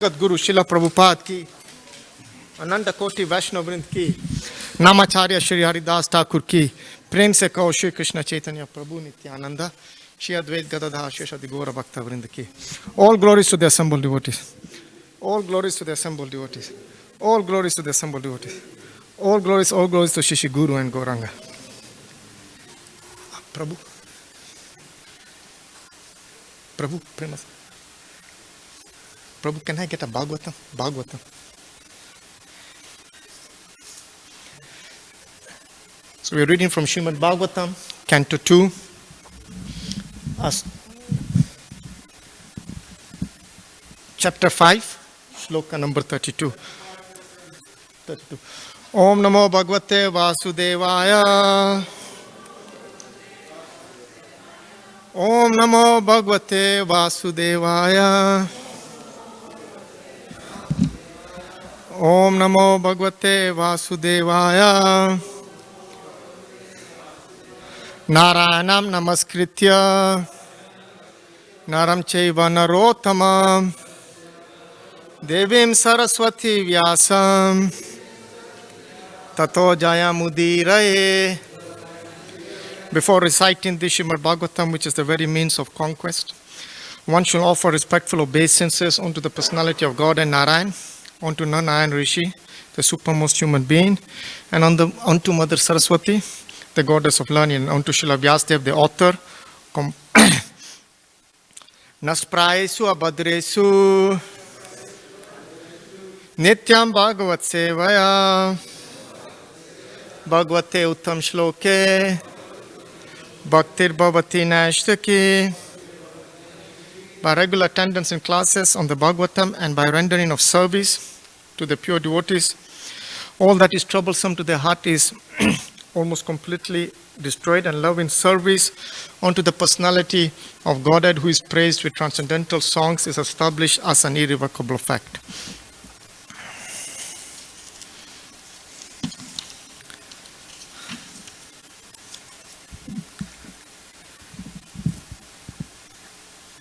गुरु शिला प्रभुपाद की अनंत कोटि वैष्णव वृंद की नामाचार्य श्री हरिदास ठाकुर की प्रेम से कहो श्री कृष्ण चैतन्य प्रभु नित्यानंद श्री अद्वैत गदाधर शेषादि गौर भक्त वृंद की all glories to the assembled devotees, all glories to the assembled devotees, all glories to the assembled devotees, all glories to Shishi Guru and Gauranga. Prabhu, Prabhu, Prabhu, can I get a Bhagavatam? Bhagavatam. So we are reading from Srimad Bhagavatam, Canto 2, Chapter 5, Shloka number 32. Om Namo Bhagavate Vasudevaya. Om Namo Bhagavate Vasudevaya. Om Namo Bhagavate Vasudevaya. Narayanam Namaskritya Naram Chaiva Narottamam Devim Saraswati Vyasam Tato Jayamudiraye. Before reciting the Srimad Bhagavatam, which is the very means of conquest, one should offer respectful obeisances unto the personality of God and Narayan, unto Narayan Rishi, the supermost human being, and unto Mother Saraswati, the goddess of learning, and unto Srila Vyasadeva, the author. Nasprayesu abhadresu Nityam Bhagavat Sevaya Bhagavate Uttam Shloke Bhaktir Bhavati Nashtaki. By regular attendance in classes on the Bhagavatam and by rendering of service to the pure devotees, all that is troublesome to their heart is almost completely destroyed, and love in service unto the personality of Godhead, who is praised with transcendental songs, is established as an irrevocable fact.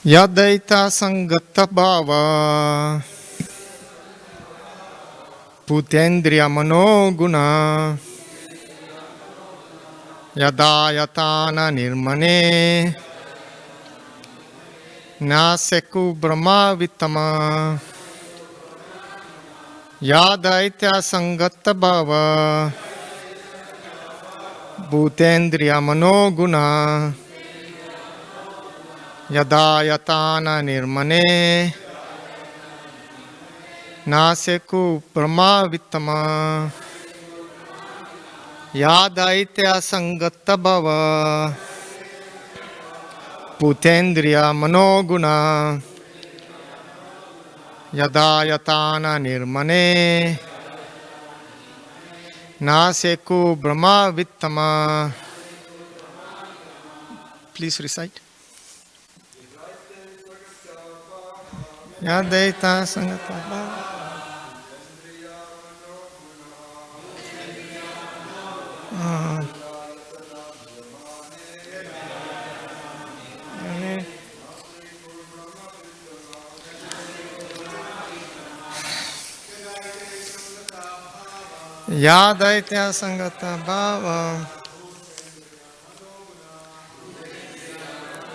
Yadaita Sangata Bhava Putendriya Manoguna Yadayatana Nirmane Naseku Brahma Vittama Yadaitya Sangata Bhava Bhutendriya Manoguna Yadayatana Nirmane Naseku Brahma Vittama Yadaitya Sangata Bhava Putendriya Manoguna Yadayatana Nirmane Naseku Brahma Vittama. Please recite. Yadaitya Sangata Bhava Yadaitya Sangata Bhava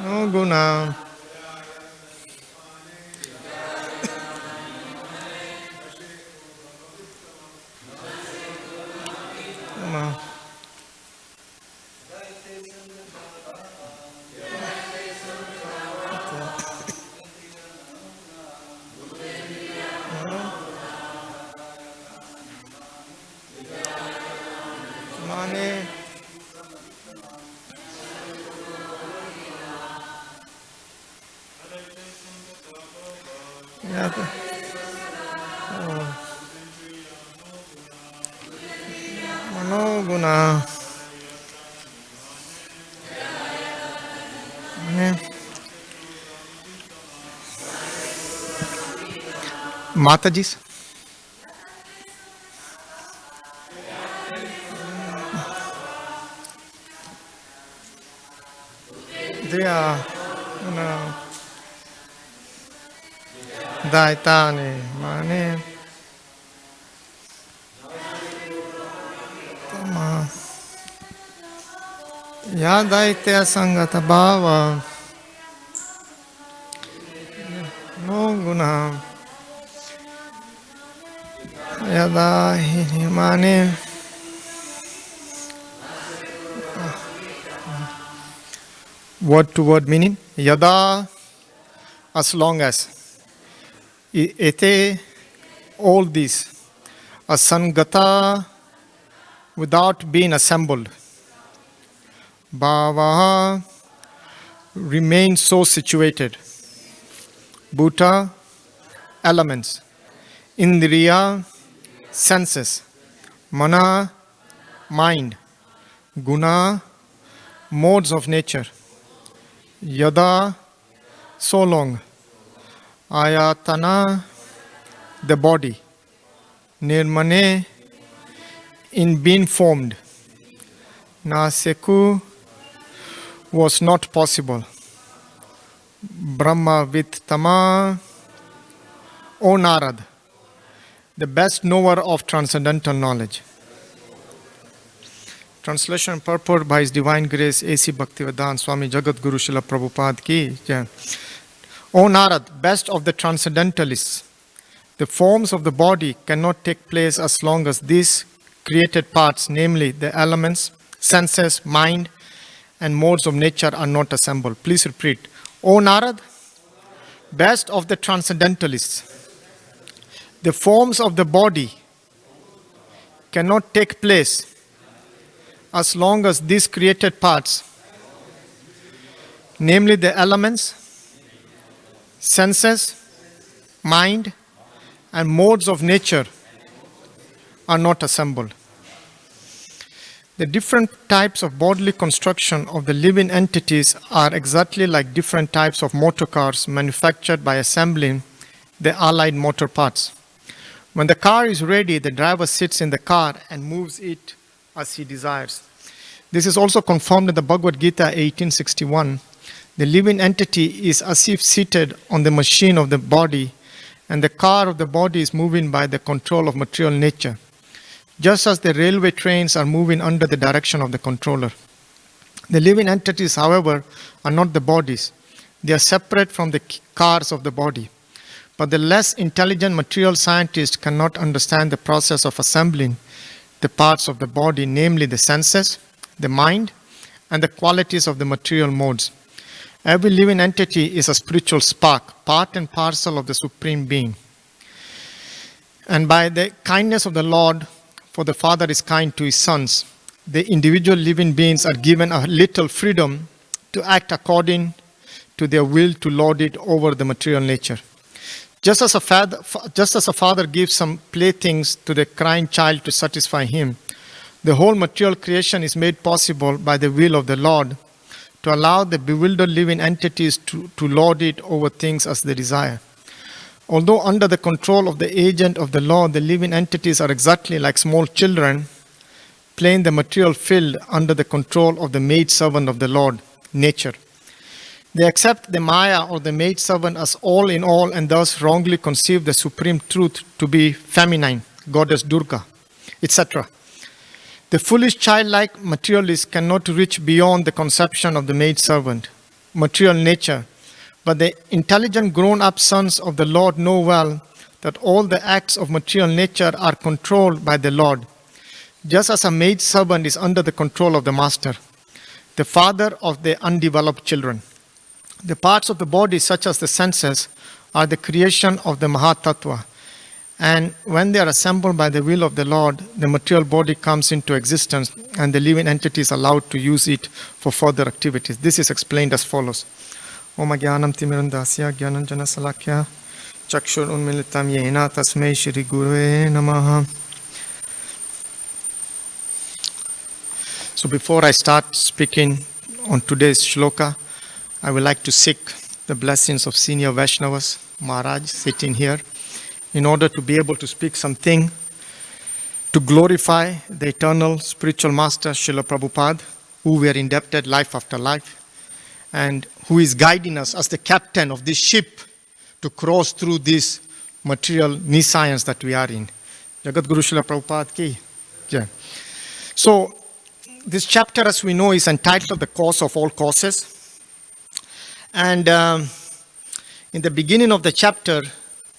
No Guna Mane Manoguna Mataji's. They are, Daitane Mane Tama Yadaitya Sangata Bhava No Guna Yada Mane. Word to word meaning. Yada, as long as. Ete, all these. Asangata, without being assembled. Bhava, remain so situated. Bhuta, elements. Indriya, senses. Mana, mind. Guna, modes of nature. Yada, so long. Ayatana, the body. Nirmane, in being formed. Naseku, was not possible. Brahma Vittama, O Narad, the best knower of transcendental knowledge. Translation and purport by His Divine Grace A.C. Bhaktivedanta Swami Jagat Guru Srila Prabhupada ki jai. O Narad, best of the transcendentalists, the forms of the body cannot take place as long as these created parts, namely the elements, senses, mind, and modes of nature are not assembled. Please repeat. O Narad, best of the transcendentalists, the forms of the body cannot take place as long as these created parts, namely the elements, senses, mind, and modes of nature, are not assembled. The different types of bodily construction of the living entities are exactly like different types of motor cars manufactured by assembling the allied motor parts. When the car is ready, the driver sits in the car and moves it as he desires. This is also confirmed in the Bhagavad Gita 1861. The living entity is as if seated on the machine of the body, and the car of the body is moving by the control of material nature, just as the railway trains are moving under the direction of the controller. The living entities, however, are not the bodies. They are separate from the cars of the body. But the less intelligent material scientist cannot understand the process of assembling the parts of the body, namely the senses, the mind, and the qualities of the material modes. Every living entity is a spiritual spark, part and parcel of the Supreme Being. And by the kindness of the Lord, for the Father is kind to His sons, the individual living beings are given a little freedom to act according to their will to lord it over the material nature. Just as a father gives some playthings to the crying child to satisfy him, the whole material creation is made possible by the will of the Lord to allow the bewildered living entities to lord it over things as they desire. Although under the control of the agent of the Lord, the living entities are exactly like small children playing the material field under the control of the maidservant of the Lord, nature. They accept the Maya or the maidservant as all in all and thus wrongly conceive the supreme truth to be feminine, goddess Durga, etc. The foolish childlike materialist cannot reach beyond the conception of the maidservant, material nature, but the intelligent grown-up sons of the Lord know well that all the acts of material nature are controlled by the Lord, just as a maidservant is under the control of the master, the father of the undeveloped children. The parts of the body, such as the senses, are the creation of the Mahatattva. And when they are assembled by the will of the Lord, the material body comes into existence and the living entity is allowed to use it for further activities. This is explained as follows. Om Jnanam Timirandasya Jnananjana Salakya Chakshur Unmilitam Yena Tasmei Shri Gurave Namaha. So before I start speaking on today's shloka, I would like to seek the blessings of senior Vaishnavas, Maharaj, sitting here, in order to be able to speak something to glorify the eternal spiritual master, Srila Prabhupada, who we are indebted life after life, and who is guiding us as the captain of this ship to cross through this material niche science that we are in. Jagat Guru Srila Prabhupada ki jai. So, this chapter, as we know, is entitled The Cause of All Causes. And in the beginning of the chapter,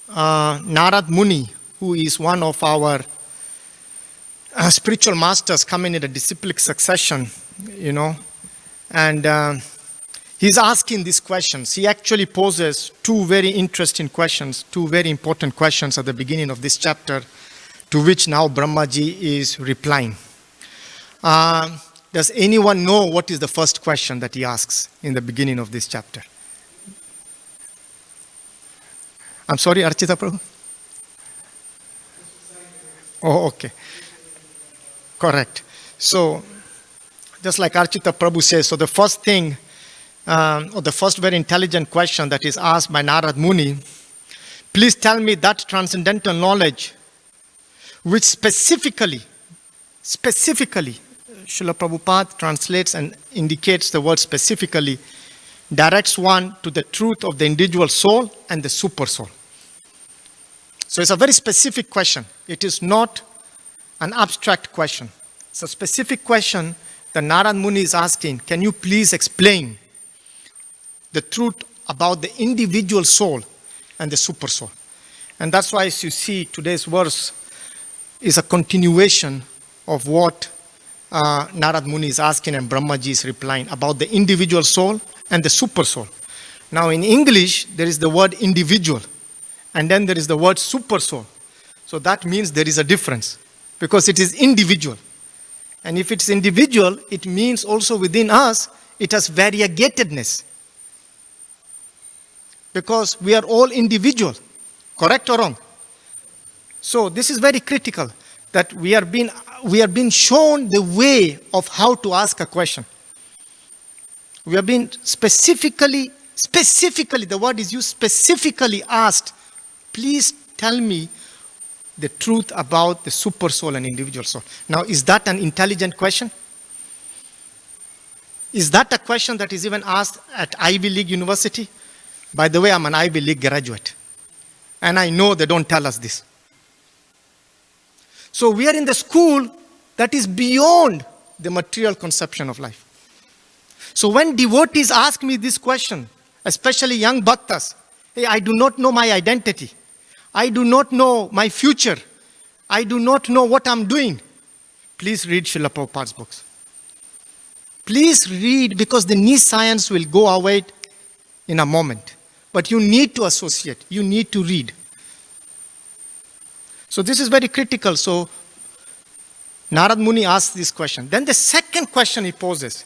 Narad Muni, who is one of our spiritual masters coming in a disciplic succession, and he's asking these questions. He actually poses two very interesting questions, two very important questions at the beginning of this chapter, to which now Brahmaji is replying. Does anyone know what is the first question that he asks in the beginning of this chapter? I'm sorry, Archita Prabhu? Oh, okay. Correct. So, just like Archita Prabhu says, so the first thing, or the first very intelligent question that is asked by Narad Muni, please tell me that transcendental knowledge which specifically, Srila Prabhupada translates and indicates the word specifically, directs one to the truth of the individual soul and the super soul. So it's a very specific question. It is not an abstract question. It's a specific question that Narad Muni is asking. Can you please explain the truth about the individual soul and the super soul? And that's why, as you see, today's verse is a continuation of what Narad Muni is asking and Brahmaji is replying about the individual soul and the super soul. Now in English, there is the word individual and then there is the word super soul. So that means there is a difference because it is individual. And if it's individual, it means also within us, it has variegatedness. Because we are all individual. Correct or wrong? So this is very critical that we are being shown the way of how to ask a question. We have been specifically, the word is used, specifically asked, please tell me the truth about the super soul and individual soul. Now, is that an intelligent question? Is that a question that is even asked at Ivy League University? By the way, I'm an Ivy League graduate. And I know they don't tell us this. So we are in the school that is beyond the material conception of life. So when devotees ask me this question, especially young bhaktas, hey, I do not know my identity. I do not know my future. I do not know what I'm doing. Please read Srila Prabhupada's books. Please read, because the niche science will go away in a moment. But you need to associate. You need to read. So this is very critical. So Narad Muni asks this question. Then the second question he poses.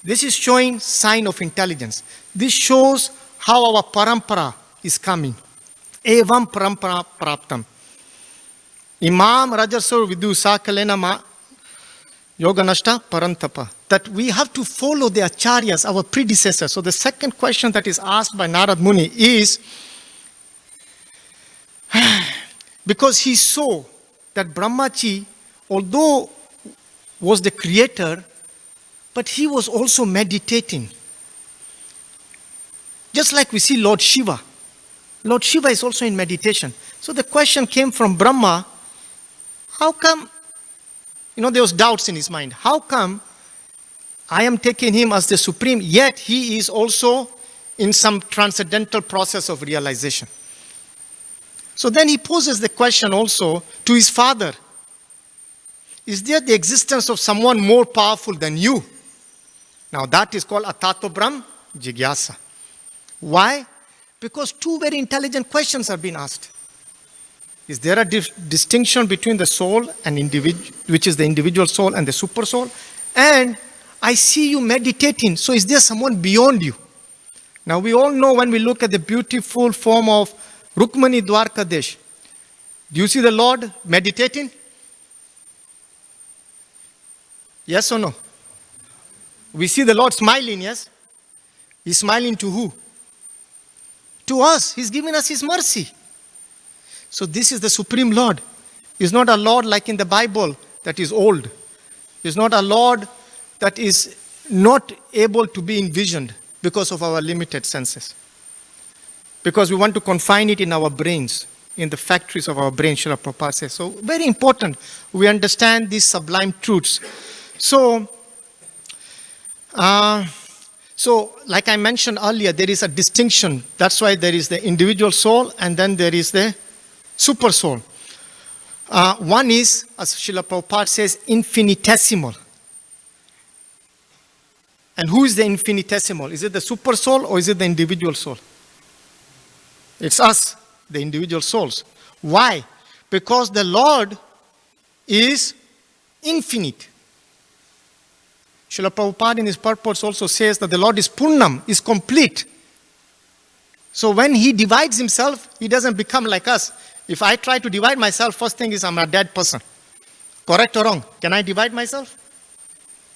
This is showing sign of intelligence. This shows how our parampara is coming. Evam parampara praptam. Imam Rajarsur Vidu Sakalena Ma Yoganashta Parantapa. That we have to follow the acharyas, our predecessors. So the second question that is asked by Narad Muni is, because he saw that Brahmaji, although was the creator, but he was also meditating. Just like we see Lord Shiva. Lord Shiva is also in meditation. So the question came from Brahma, how come, there was doubts in his mind. How come I am taking him as the supreme, yet he is also in some transcendental process of realization? So then he poses the question also to his father. Is there the existence of someone more powerful than you? Now that is called Atato Brahm Jigyasa. Why? Because two very intelligent questions are being asked. Is there a distinction between the soul and which is the individual soul and the super soul? And I see you meditating. So is there someone beyond you? Now we all know when we look at the beautiful form of Rukmani Dwarkadesh. Do you see the Lord meditating? Yes or no? We see the Lord smiling, yes? He's smiling to who? To us. He's giving us His mercy. So this is the Supreme Lord. He's not a Lord like in the Bible that is old. He's not a Lord that is not able to be envisioned because of our limited senses. because we want to confine it in our brains, in the factories of our brain, Srila Prabhupada says. So very important, we understand these sublime truths. So like I mentioned earlier, there is a distinction. That's why there is the individual soul and then there is the super soul. One is, as Srila Prabhupada says, infinitesimal. And who is the infinitesimal? Is it the super soul or is it the individual soul? It's us, the individual souls. Why? Because the Lord is infinite. Srila Prabhupada in his purports also says that the Lord is Purnam, is complete. So when he divides himself, he doesn't become like us. If I try to divide myself, first thing is I'm a dead person. Correct or wrong? Can I divide myself?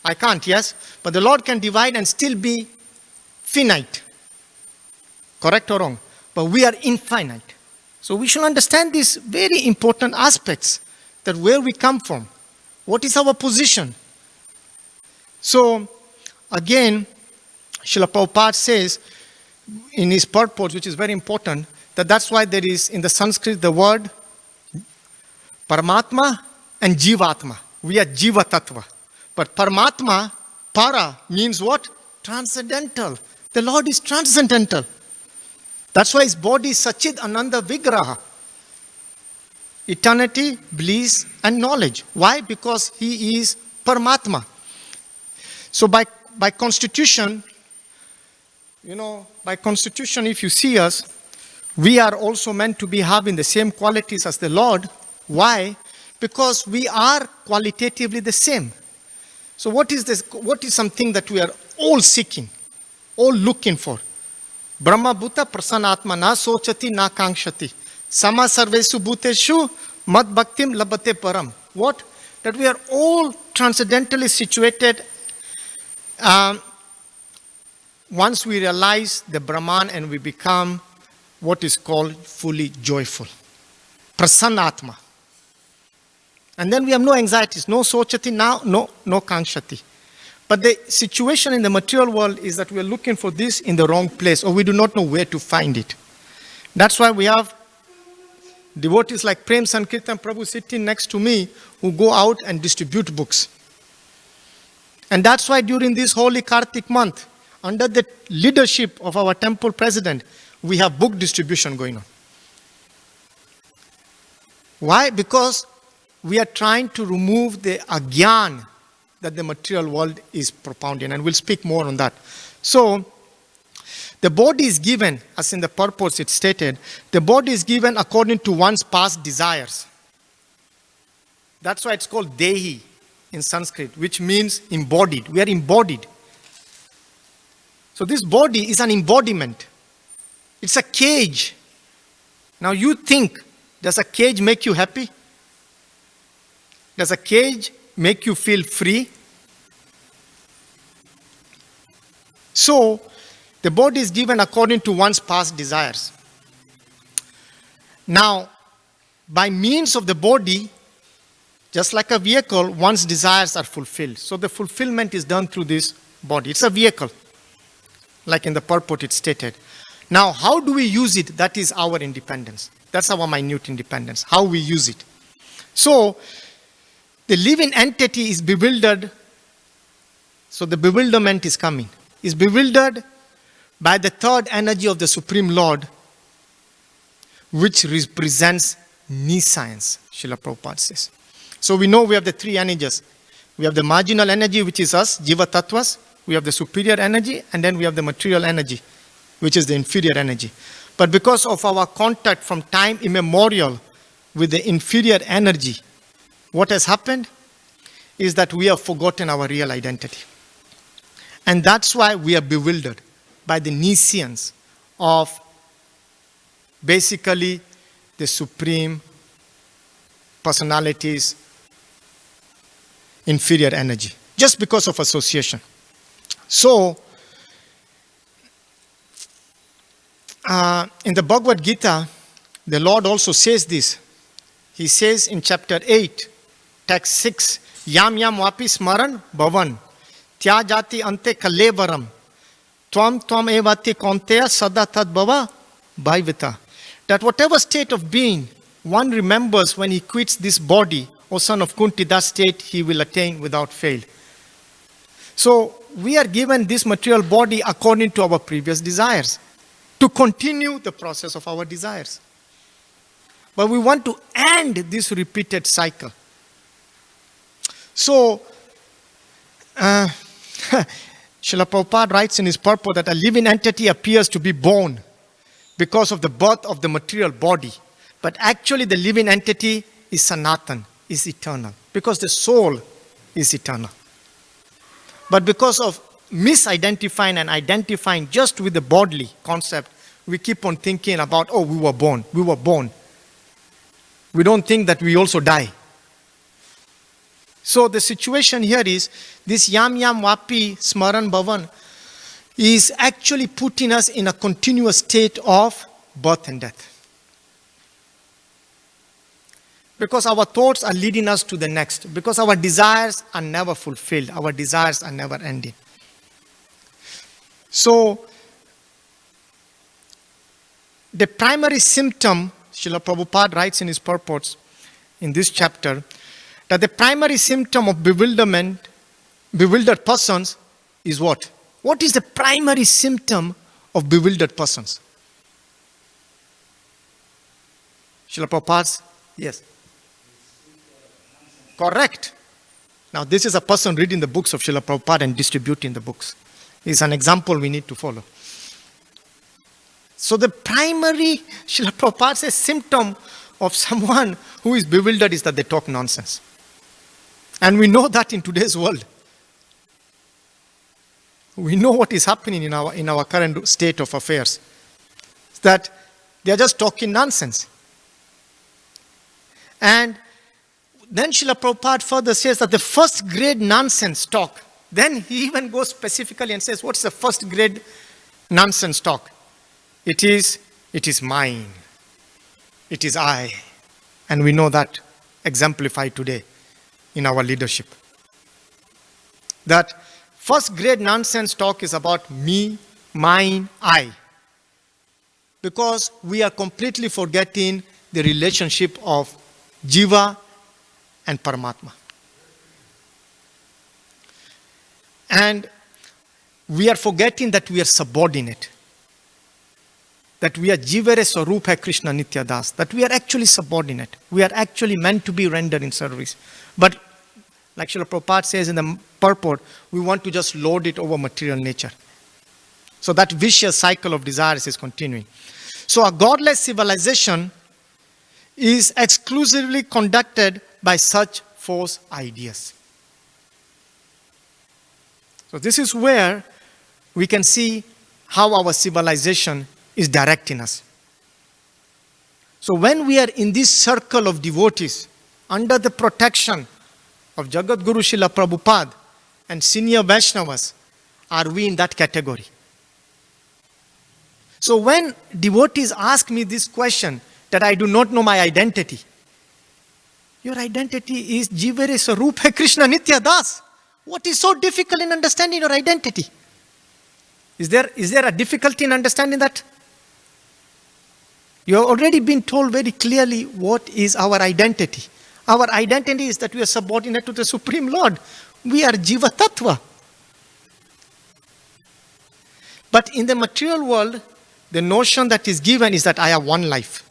I can't, yes? But the Lord can divide and still be finite. Correct or wrong? But we are infinite. So we should understand these very important aspects, that where we come from, what is our position. So again, Srila Prabhupada says in his purport, which is very important, that's why there is in the Sanskrit the word Paramatma and Jivatma. We are Jiva Tattva. But Paramatma, Para, means what? Transcendental. The Lord is transcendental. That's why his body is Sachid Ananda Vigraha. Eternity, bliss, and knowledge. Why? Because he is Paramatma. So by constitution, if you see us, we are also meant to be having the same qualities as the Lord. Why? Because we are qualitatively the same. So what is this? What is something that we are all seeking, all looking for? Brahma Bhuta Prasanatma na sochati na kankshati. Sama sarvesu bhuteshu mad bhaktim labate param. What? That we are all transcendentally situated. Once we realize the Brahman and we become what is called fully joyful. Prasanatma. And then we have no anxieties, no sochati, no kankshati. But the situation in the material world is that we are looking for this in the wrong place, or we do not know where to find it. That's why we have devotees like Prem Sankirtan Prabhu sitting next to me who go out and distribute books. And that's why during this holy Kartik month, under the leadership of our temple president, we have book distribution going on. Why? Because we are trying to remove the agyan that the material world is propounding, and we'll speak more on that. So, the body is given, as in the purpose it's stated, the body is given according to one's past desires. That's why it's called Dehi in Sanskrit, which means embodied. We are embodied. So this body is an embodiment. It's a cage. Now you think, does a cage make you happy? Does a cage make you feel free? So, the body is given according to one's past desires. Now, by means of the body, just like a vehicle, one's desires are fulfilled. So the fulfillment is done through this body. It's a vehicle, like in the purport it's stated. Now, how do we use it? That is our independence. That's our minute independence, how we use it. So, the living entity is bewildered. So the bewilderment is coming. Is bewildered by the third energy of the Supreme Lord, which represents nescience, Srila Prabhupada says. So we know we have the three energies. We have the marginal energy, which is us, Jiva Tattvas. We have the superior energy, and then we have the material energy, which is the inferior energy. But because of our contact from time immemorial with the inferior energy, what has happened is that we have forgotten our real identity. And that's why we are bewildered by the nescience of basically the Supreme Personality's inferior energy, just because of association. So, in the Bhagavad Gita, the Lord also says this. He says in chapter 8, text 6, Yam yam vapi smaran bhavan, tya jati ante kalevaram, tvam evati konteya sada tad bhava Bhaivita, that whatever state of being one remembers when he quits this body, O son of Kunti, that state he will attain without fail. So we are given this material body according to our previous desires, to continue the process of our desires. But we want to end this repeated cycle. So, Srila Prabhupada writes in his purport that a living entity appears to be born because of the birth of the material body. But actually the living entity is Sanatan, is eternal, because the soul is eternal. But because of misidentifying and identifying just with the bodily concept, we keep on thinking about, oh, we were born. We don't think that we also die. So the situation here is, this Yam Yam Vapi Smaran Bhavan is actually putting us in a continuous state of birth and death. Because our thoughts are leading us to the next. Because our desires are never fulfilled. Our desires are never ending. So, the primary symptom, Srila Prabhupada writes in his purports in this chapter, that the primary symptom of bewildered persons is what? What is the primary symptom of bewildered persons? Srila Prabhupada, yes. Correct. Now this is a person reading the books of Srila Prabhupada and distributing the books. It's an example we need to follow. So the primary, Srila Prabhupada says, symptom of someone who is bewildered is that they talk nonsense. And we know that in today's world. We know what is happening in our current state of affairs. That they are just talking nonsense. And then Srila Prabhupada further says that the first grade nonsense talk, then he even goes specifically and says, what's the first grade nonsense talk? It is mine. It is I. And we know that exemplified today in our leadership. That first grade nonsense talk is about me, mine, I. Because we are completely forgetting the relationship of Jiva and Paramatma. And we are forgetting that we are subordinate. That we are Jivere Swarupa Krishna Nitya Das. That we are actually subordinate. We are actually meant to be rendered in service. But like Srila Prabhupada says in the purport, we want to just load it over material nature. So that vicious cycle of desires is continuing. So a godless civilization is exclusively conducted by such false ideas. So this is where we can see how our civilization is directing us. So when we are in this circle of devotees, under the protection of Jagat Guru Srila Prabhupada and senior Vaishnavas, are we in that category? So when devotees ask me this question, that I do not know my identity, your identity is Jivere Swarupa Krishna Nitya Das. What is so difficult in understanding your identity? Is there a difficulty in understanding that? You have already been told very clearly what is our identity. Our identity is that we are subordinate to the Supreme Lord. We are Jiva Tattva. But in the material world, the notion that is given is that I have one life.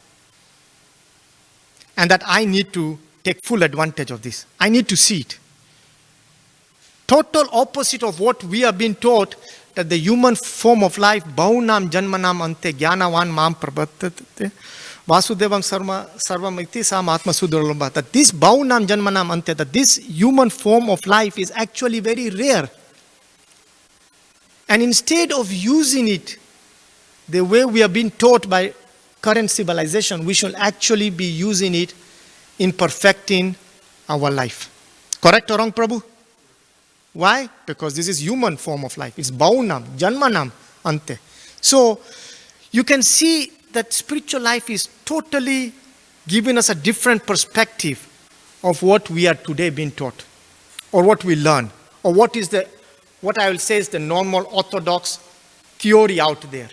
And that I need to take full advantage of this. I need to see it. Total opposite of what we have been taught, that the human form of life, Bahunam Janmanam Ante Jnanavan Mam Prabhatate Vasudevam Sarvamiti Sam Atma Sudurlabha. That this Bahunam Janmanam Ante, that this human form of life is actually very rare. And instead of using it the way we have been taught by current civilization, we should actually be using it in perfecting our life. Correct or wrong, Prabhu? Why? Because this is human form of life. It's Baunam, Janmanam, Ante. So, you can see that spiritual life is totally giving us a different perspective of what we are today being taught, or what we learn, or what I will say is the normal orthodox theory out there.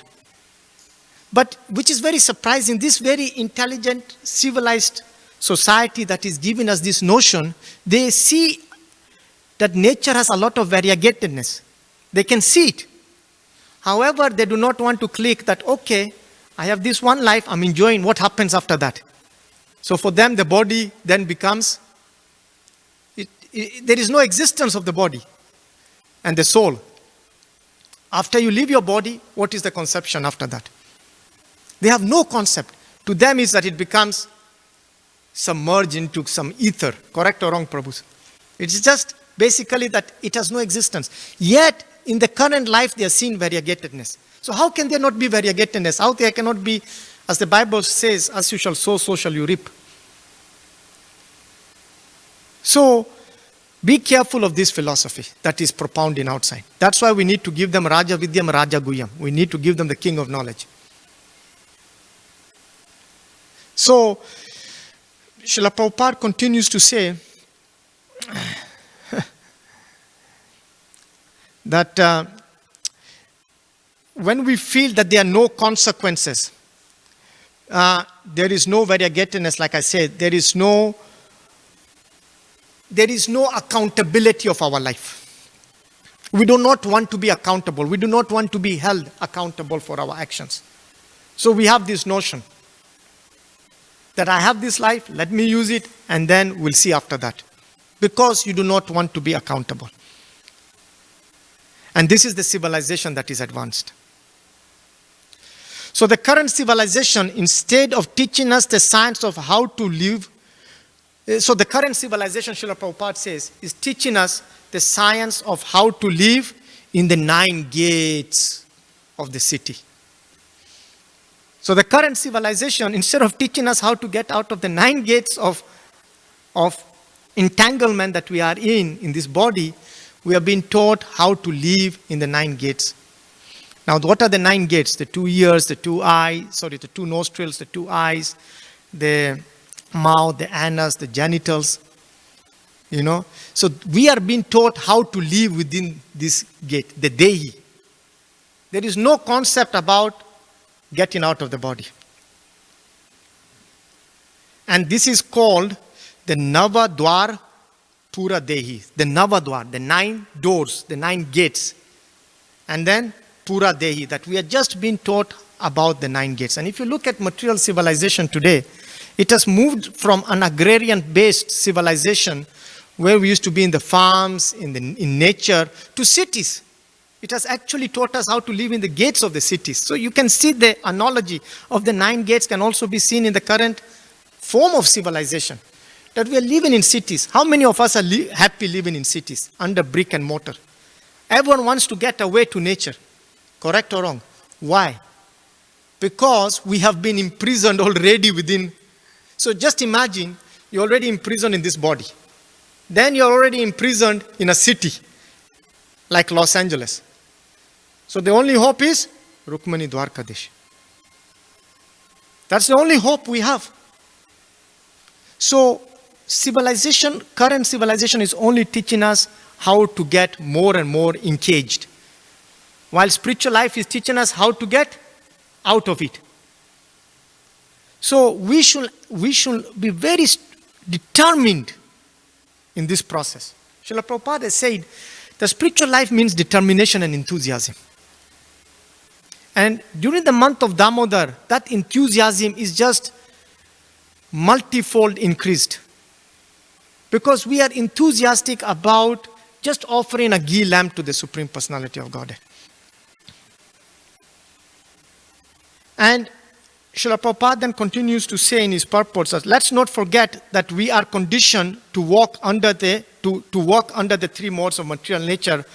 But which is very surprising, this very intelligent, civilized society that is giving us this notion, they see that nature has a lot of variegatedness. They can see it. However, they do not want to click that, okay, I have this one life, I'm enjoying what happens after that. So for them, the body then becomes, there is no existence of the body and the soul. After you leave your body, what is the conception after that? They have no concept. To them is that it becomes submerged into some ether. Correct or wrong, Prabhu? It's just basically that it has no existence. Yet, in the current life, they are seeing variegatedness. So how can there not be variegatedness? How there cannot be, as the Bible says, as you shall sow, so shall you reap. So, be careful of this philosophy that is propounding outside. That's why we need to give them Raja Vidyam, Raja Guyam. We need to give them the king of knowledge. So, Srila Prabhupada continues to say that when we feel that there are no consequences, there is no variegatedness, like I said, there is no accountability of our life. We do not want to be accountable. We do not want to be held accountable for our actions. So we have this notion that I have this life, let me use it, and then we'll see after that. Because you do not want to be accountable. And this is the civilization that is advanced. So the current civilization, instead of teaching us the science of how to live, so the current civilization, Srila Prabhupada says, is teaching us the science of how to live in the 9 gates of the city. So the current civilization, instead of teaching us how to get out of the 9 gates of entanglement that we are in this body, we are being taught how to live in the 9 gates. Now, what are the 9 gates? The 2 ears, the 2 nostrils, the 2 eyes, the mouth, the anus, the genitals. So we are being taught how to live within this gate, the Dehi. There is no concept about getting out of the body. And this is called the Nava Dwar Pura Dehi. The Nava Dwar, the 9 doors, the 9 gates. And then Pura Dehi, that we are just being taught about the 9 gates. And if you look at material civilization today, it has moved from an agrarian-based civilization where we used to be in the farms, in nature, to cities. It has actually taught us how to live in the gates of the cities. So you can see the analogy of the 9 gates can also be seen in the current form of civilization. That we are living in cities. How many of us are happy living in cities under brick and mortar? Everyone wants to get away to nature. Correct or wrong? Why? Because we have been imprisoned already within. So just imagine you're already imprisoned in this body. Then you're already imprisoned in a city like Los Angeles. So the only hope is Rukmani Dwarkadesh. That's the only hope we have. So civilization, current civilization is only teaching us how to get more and more engaged. While spiritual life is teaching us how to get out of it. So we should be very determined in this process. Srila Prabhupada has said, the spiritual life means determination and enthusiasm. And during the month of Damodar, that enthusiasm is just multifold increased. Because we are enthusiastic about just offering a ghee lamp to the Supreme Personality of Godhead. And Srila Prabhupada then continues to say in his purport that let's not forget that we are conditioned to walk under the 3 modes of material nature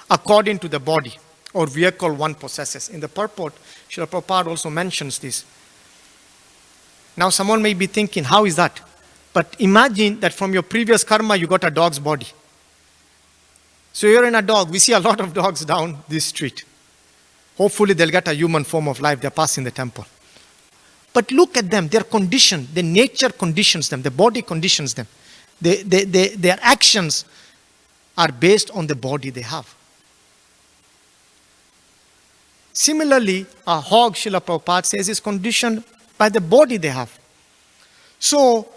according to the body or vehicle one possesses. In the purport, Srila Prabhupada also mentions this. Now someone may be thinking, how is that? But imagine that from your previous karma you got a dog's body. So you're in a dog. We see a lot of dogs down this street. Hopefully they'll get a human form of life. They're passing the temple. But look at them. They're conditioned. The nature conditions them. The body conditions them. Their actions are based on the body they have. Similarly, a hog, Srila Prabhupada says, is conditioned by the body they have. So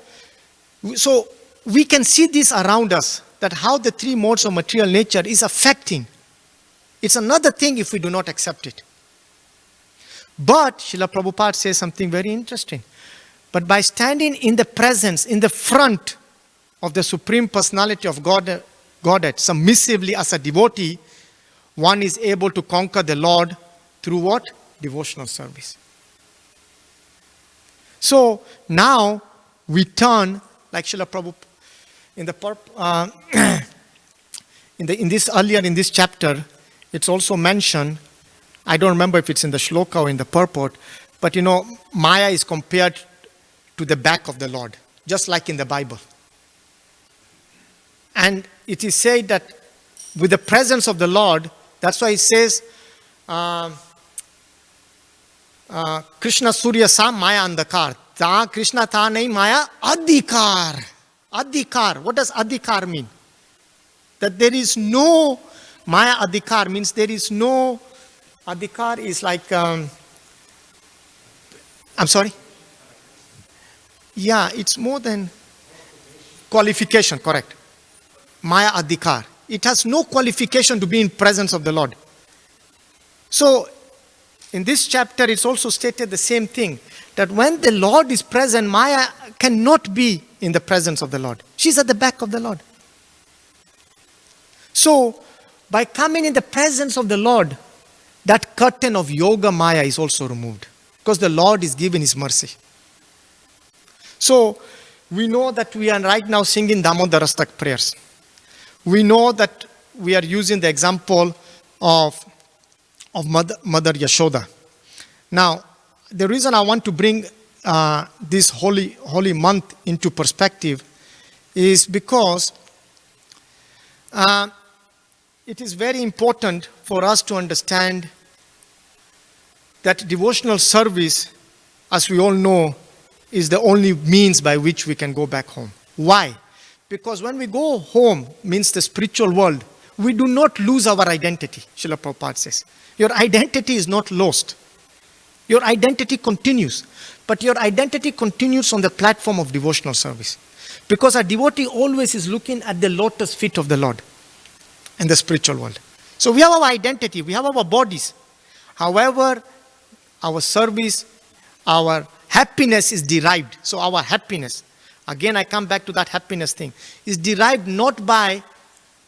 we can see this around us, that how the three modes of material nature is affecting. It's another thing if we do not accept it. But Srila Prabhupada says something very interesting. But by standing in the presence, in the front of the Supreme Personality of Godhead, submissively as a devotee, one is able to conquer the Lord through what? Devotional service. So now we turn, like Srila Prabhupada, in this chapter, it's also mentioned, I don't remember if it's in the shloka or in the purport, but Maya is compared to the back of the Lord, just like in the Bible. And it is said that with the presence of the Lord, that's why it says, Krishna Surya Sa Maya Andakar. Ta Krishna Tha Nahi Maya Adhikar. Adhikar. What does Adhikar mean? That there is no Maya Adhikar means there is no. Adhikar is like, I'm sorry? Yeah, it's more than qualification, correct. Maya Adhikar. It has no qualification to be in presence of the Lord. So, in this chapter, it's also stated the same thing, that when the Lord is present, Maya cannot be in the presence of the Lord. She's at the back of the Lord. So, by coming in the presence of the Lord, that curtain of yoga Maya is also removed, because the Lord is given His mercy. So, we know that we are right now singing Damodarastak prayers. We know that we are using the example of Mother Yashoda. Now, the reason I want to bring this holy month into perspective is because it is very important for us to understand that devotional service, as we all know, is the only means by which we can go back home. Why? Because when we go home, means the spiritual world, we do not lose our identity, Srila Prabhupada says. Your identity is not lost. Your identity continues. But your identity continues on the platform of devotional service. Because a devotee always is looking at the lotus feet of the Lord in the spiritual world. So we have our identity, we have our bodies. However, our service, our happiness is derived. So our happiness, again I come back to that happiness thing, is derived not by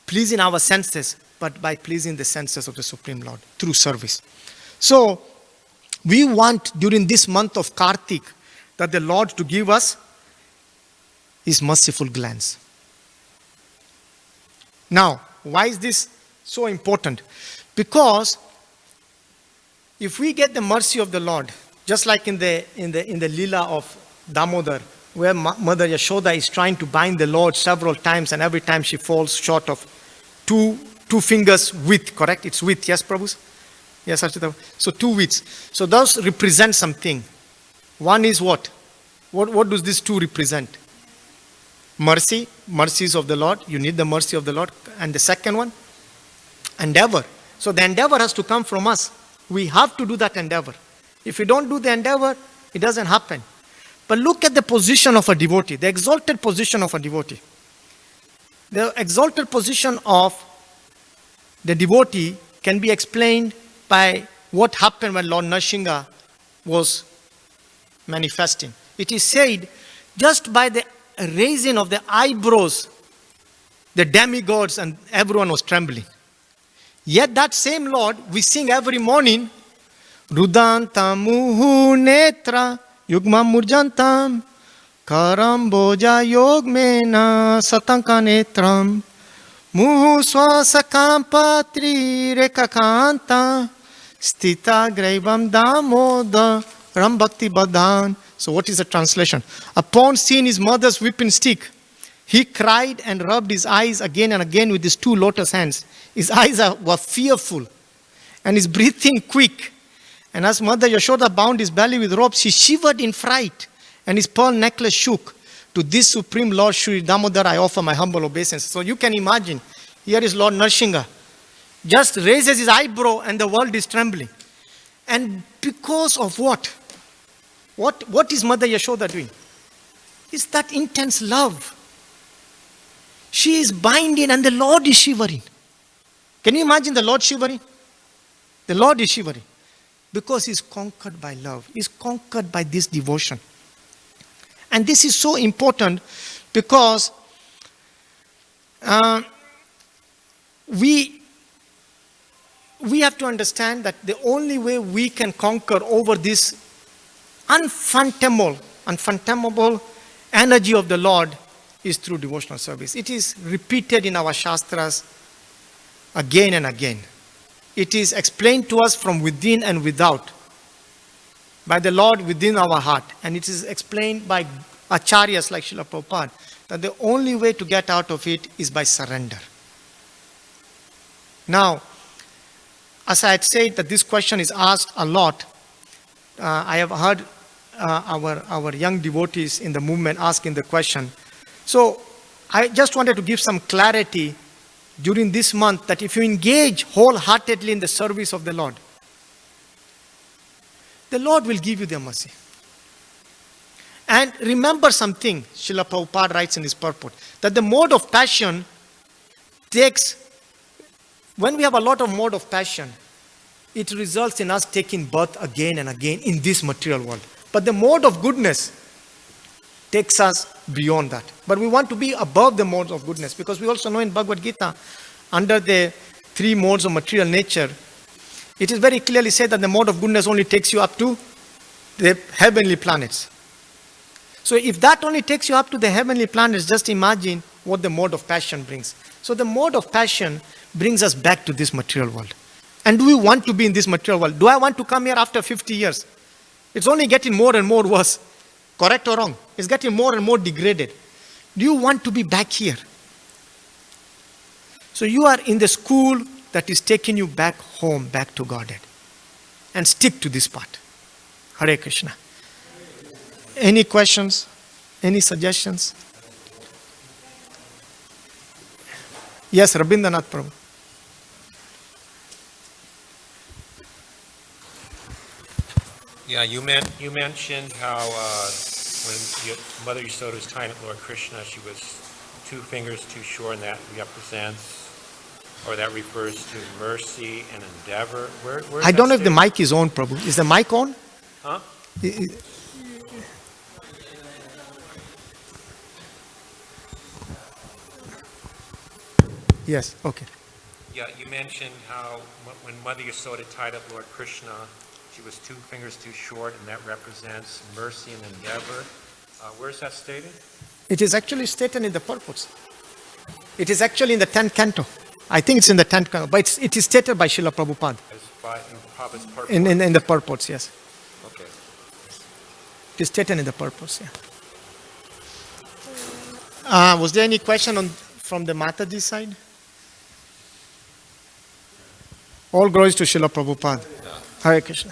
pleasing our senses, but by pleasing the senses of the Supreme Lord through service. So we want during this month of Kartik that the Lord to give us His merciful glance. Now, why is this so important? Because if we get the mercy of the Lord, just like in the Leela of Damodar, where Mother Yashoda is trying to bind the Lord several times, and every time she falls short of two fingers width, correct? It's width, yes, Prabhu? Yes, Archita. So 2 widths. So those represent something. One is what? What does these 2 represent? Mercy, mercies of the Lord. You need the mercy of the Lord. And the second one? Endeavor. So the endeavor has to come from us. We have to do that endeavor. If we don't do the endeavor, it doesn't happen. But look at the position of a devotee, the exalted position of a devotee. The exalted position of the devotee can be explained by what happened when Lord Nrsimha was manifesting. It is said, just by the raising of the eyebrows, the demigods and everyone was trembling. Yet that same Lord, we sing every morning, Rudanta muhu netra yugma murjantam karamboja yogmena satanka netram muhu swasakam patri rekakanta stita graivam damoda rambhakti badan. So what is the translation? Upon seeing his mother's whipping stick, he cried and rubbed his eyes again and again with his 2 lotus hands. His eyes were fearful and his breathing quick. And as Mother Yashoda bound his belly with ropes, he shivered in fright and his pearl necklace shook. To this Supreme Lord Shri Damodar I offer my humble obeisance. So you can imagine, here is Lord Nrsimha. Just raises his eyebrow and the world is trembling. And because of what? What is Mother Yashoda doing? It's that intense love. She is binding and the Lord is shivering. Can you imagine the Lord shivering? The Lord is shivering. Because he's conquered by love. He's conquered by this devotion. And this is so important because we have to understand that the only way we can conquer over this unfathomable energy of the Lord is through devotional service. It is repeated in our Shastras again and again. It is explained to us from within and without by the Lord within our heart. And it is explained by acharyas like Srila Prabhupada that the only way to get out of it is by surrender. Now, as I had said that this question is asked a lot, I have heard our young devotees in the movement asking the question. So I just wanted to give some clarity during this month that if you engage wholeheartedly in the service of the Lord will give you the mercy. And remember something, Srila Prabhupada writes in his purport, that the mode of passion when we have a lot of mode of passion, it results in us taking birth again and again in this material world. But the mode of goodness takes us beyond that. But we want to be above the modes of goodness because we also know in Bhagavad Gita, under the 3 modes of material nature, it is very clearly said that the mode of goodness only takes you up to the heavenly planets. So if that only takes you up to the heavenly planets, just imagine what the mode of passion brings. So the mode of passion brings us back to this material world. And do we want to be in this material world? Do I want to come here after 50 years? It's only getting more and more worse. Correct or wrong? It's getting more and more degraded. Do you want to be back here? So you are in the school that is taking you back home, back to Godhead. And stick to this part. Hare Krishna. Any questions? Any suggestions? Yes, Rabindranath Prabhu. Yeah, you mentioned how when Mother Yashoda was tying up Lord Krishna, she was 2 fingers too short, and that represents, or that refers to mercy and endeavor. Where I don't know if the mic is on, Prabhu. Is the mic on? Huh? Yes, okay. Yeah, you mentioned how when Mother Yashoda tied up Lord Krishna, she was 2 fingers too short, and that represents mercy and endeavor. Where is that stated? It is actually stated in the purports. It is actually in the 10th canto. I think it's in the 10th canto, but it is stated by Srila Prabhupada. As by in Prabhupada's purport? In the purports, yes. Okay. It is stated in the purports, yeah. Was there any question from the Mataji side? All glories to Srila Prabhupada. Hare Krishna.